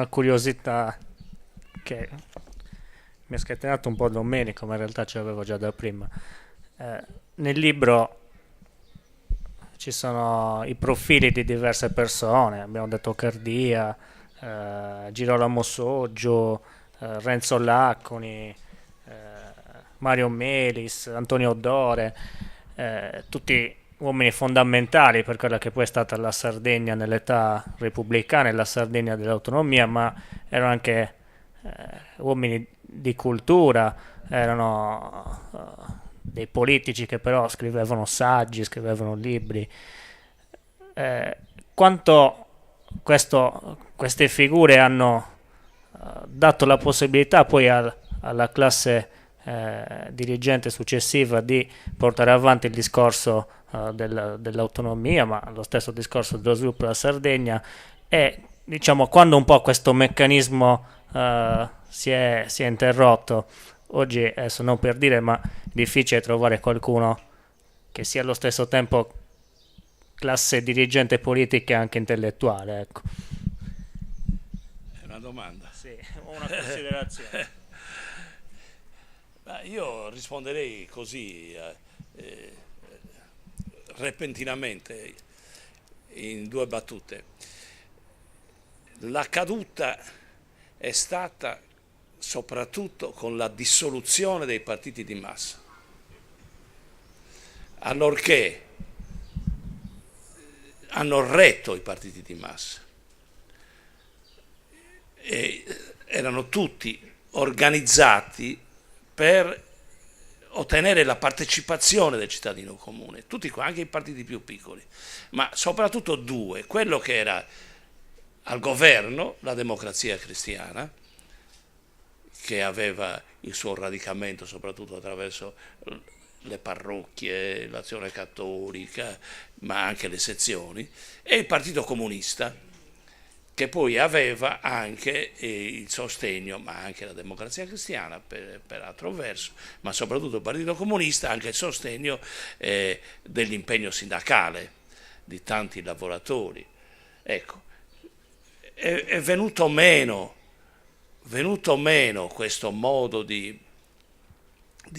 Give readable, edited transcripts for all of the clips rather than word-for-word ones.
una curiosità che mi ha scatenato un po' Domenico, ma in realtà ce l'avevo già da prima. Nel libro ci sono i profili di diverse persone, abbiamo detto Cardia, Girolamo Soggio, Renzo Lacconi, Mario Melis, Antonio Dore, tutti uomini fondamentali per quella che poi è stata la Sardegna nell'età repubblicana e la Sardegna dell'autonomia, ma erano anche uomini di cultura, erano dei politici che però scrivevano saggi, scrivevano libri. Eh, quanto queste figure hanno dato la possibilità poi alla classe dirigente successiva di portare avanti il discorso dell'autonomia, ma lo stesso discorso dello sviluppo della Sardegna e diciamo quando un po' questo meccanismo si è interrotto. Oggi, adesso non per dire, ma è difficile trovare qualcuno che sia allo stesso tempo classe dirigente politica e anche intellettuale, ecco. È una domanda. Sì, ho una considerazione. Ma io risponderei così, repentinamente, in due battute. La caduta è stata soprattutto con la dissoluzione dei partiti di massa, allorché hanno retto i partiti di massa e erano tutti organizzati per ottenere la partecipazione del cittadino comune, tutti qua, anche i partiti più piccoli, ma soprattutto due, quello che era al governo, la Democrazia Cristiana, che aveva il suo radicamento soprattutto attraverso le parrocchie, l'azione cattolica, ma anche le sezioni, e il Partito Comunista, che poi aveva anche il sostegno, ma anche la Democrazia Cristiana per altro verso, ma soprattutto il Partito Comunista, anche il sostegno dell'impegno sindacale di tanti lavoratori. Ecco, è venuto meno questo modo di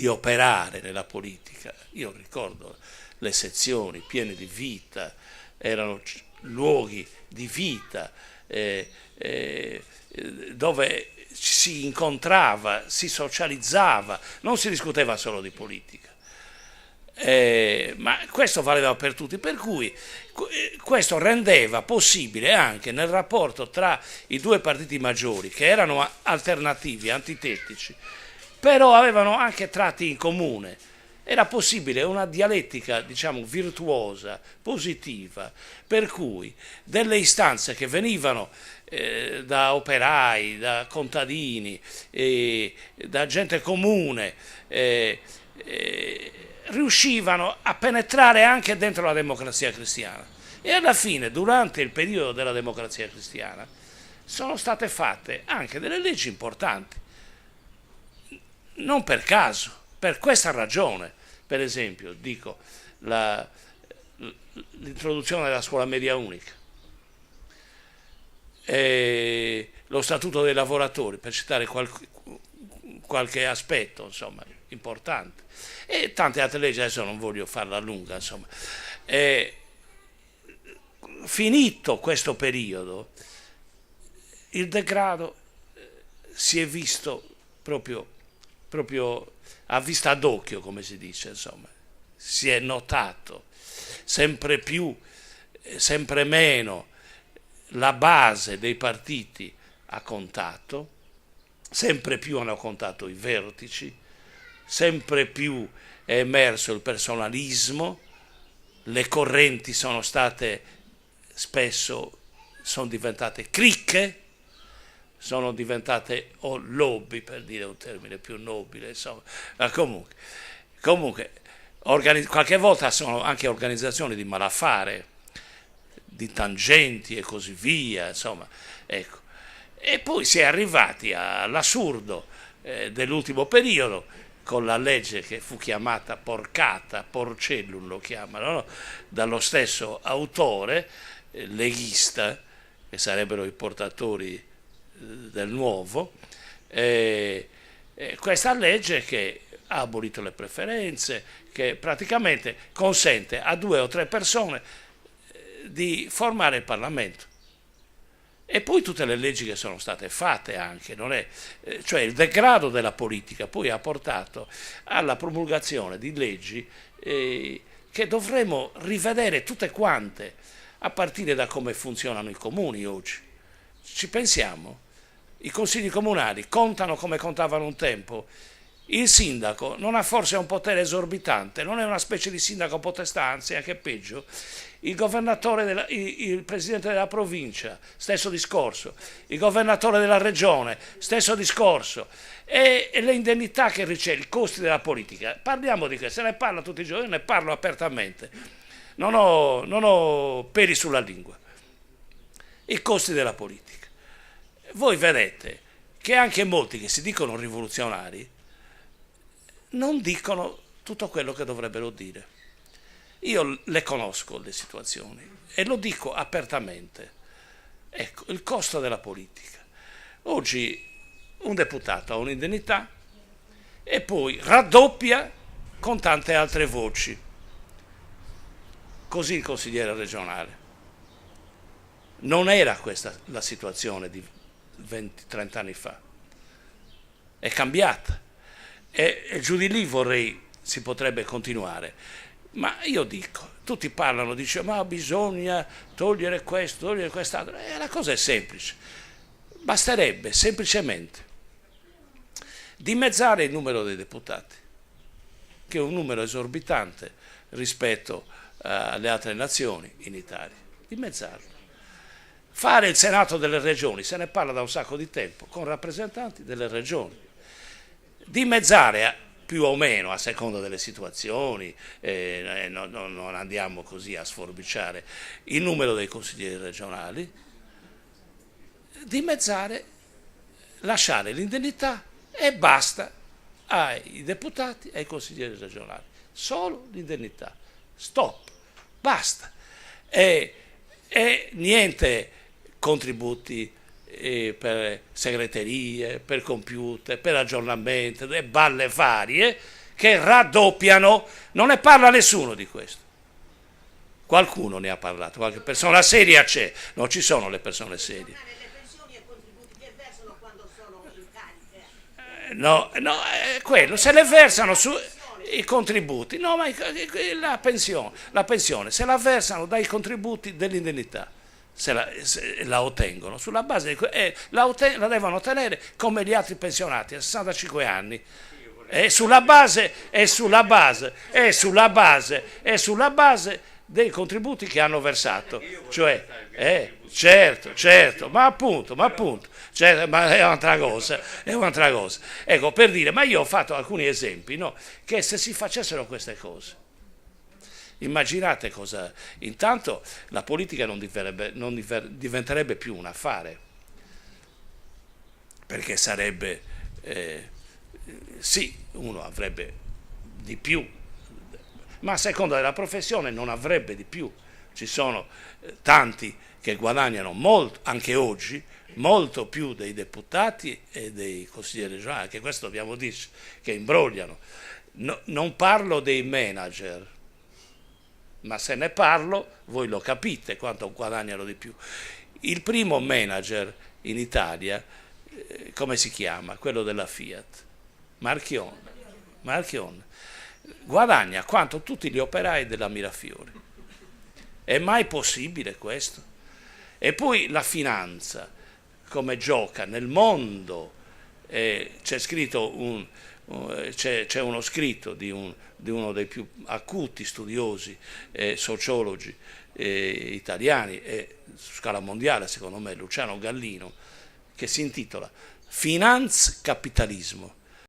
operare nella politica. Io ricordo le sezioni piene di vita, erano luoghi di vita dove si incontrava, si socializzava, non si discuteva solo di politica. Ma questo valeva per tutti, per cui questo rendeva possibile anche nel rapporto tra i due partiti maggiori, che erano alternativi, antitetici, però avevano anche tratti in comune. Era possibile una dialettica, diciamo, virtuosa, positiva, per cui delle istanze che venivano da operai, da contadini, da gente comune, riuscivano a penetrare anche dentro la Democrazia Cristiana. E alla fine, durante il periodo della Democrazia Cristiana, sono state fatte anche delle leggi importanti, non per caso, per questa ragione. Per esempio, dico, l'introduzione della scuola media unica, lo statuto dei lavoratori, per citare qualche aspetto, insomma, importante, e tante altre leggi, adesso non voglio farla lunga, insomma. Finito questo periodo, il degrado si è visto proprio a vista d'occhio, come si dice, insomma. Si è notato sempre più, sempre meno la base dei partiti ha contato, sempre più hanno contato i vertici, sempre più è emerso il personalismo, le correnti sono diventate cricche, sono diventate lobby, per dire un termine più nobile, insomma. Ma comunque qualche volta sono anche organizzazioni di malaffare, di tangenti e così via, insomma, ecco. E poi si è arrivati all'assurdo dell'ultimo periodo, con la legge che fu chiamata porcata, porcellum lo chiamano, no? Dallo stesso autore leghista, che sarebbero i portatori del nuovo, questa legge che ha abolito le preferenze, che praticamente consente a 2 o 3 persone di formare il Parlamento. E poi tutte le leggi che sono state fatte anche, non è, cioè il degrado della politica poi ha portato alla promulgazione di leggi che dovremo rivedere tutte quante, a partire da come funzionano i comuni oggi. Ci pensiamo? I consigli comunali contano come contavano un tempo. Il sindaco non ha forse un potere esorbitante, non è una specie di sindaco potestà, anzi anche peggio. Il governatore, il presidente della provincia, stesso discorso. Il governatore della regione, stesso discorso. E le indennità che riceve, i costi della politica. Parliamo di questo, se ne parla tutti i giorni, ne parlo apertamente. Non ho peli sulla lingua. I costi della politica. Voi vedete che anche molti che si dicono rivoluzionari non dicono tutto quello che dovrebbero dire. Io le conosco le situazioni e lo dico apertamente. Ecco, il costo della politica. Oggi un deputato ha un'indennità e poi raddoppia con tante altre voci. Così il consigliere regionale. Non era questa la situazione di 20-30 anni fa. È cambiata. E giù di lì si potrebbe continuare. Ma io dico, tutti parlano, dicono, ma bisogna togliere questo, togliere quest'altro. La cosa è semplice. Basterebbe semplicemente dimezzare il numero dei deputati, che è un numero esorbitante rispetto alle altre nazioni in Italia. Dimezzarlo. Fare il Senato delle Regioni, se ne parla da un sacco di tempo, con rappresentanti delle regioni. Dimezzare più o meno a seconda delle situazioni, non andiamo così a sforbiciare il numero dei consiglieri regionali, dimezzare, lasciare l'indennità e basta ai deputati e ai consiglieri regionali. Solo l'indennità. Stop. Basta. E niente contributi per segreterie, per computer, per aggiornamento, e balle varie che raddoppiano. Non ne parla nessuno di questo. Qualcuno ne ha parlato, qualche persona seria c'è, non ci sono le persone serie. Le pensioni e contributi che versano quando sono in carica. No, quello, se le versano su i contributi, no, ma la pensione, se la versano dai contributi dell'indennità. Se la ottengono sulla base la devono ottenere come gli altri pensionati a 65 anni sulla base dei contributi che hanno versato, cioè certo, ma appunto certo, ma è un'altra cosa. Ecco, per dire, ma io ho fatto alcuni esempi, no, che se si facessero queste cose, immaginate cosa. Intanto la politica non diventerebbe più un affare, perché sarebbe, sì, uno avrebbe di più, ma a seconda della professione non avrebbe di più. Ci sono tanti che guadagnano molto, anche oggi, molto più dei deputati e dei consiglieri regionali, che questo dobbiamo dirci, che imbrogliano. Non parlo dei manager, ma se ne parlo, voi lo capite quanto guadagnano di più. Il primo manager in Italia, come si chiama? Quello della Fiat, Marchionne, guadagna quanto tutti gli operai della Mirafiori. È mai possibile questo? E poi la finanza, come gioca nel mondo. C'è uno scritto di uno dei più acuti studiosi sociologi italiani e su scala mondiale, secondo me, Luciano Gallino, che si intitola Finanzcapitalismo.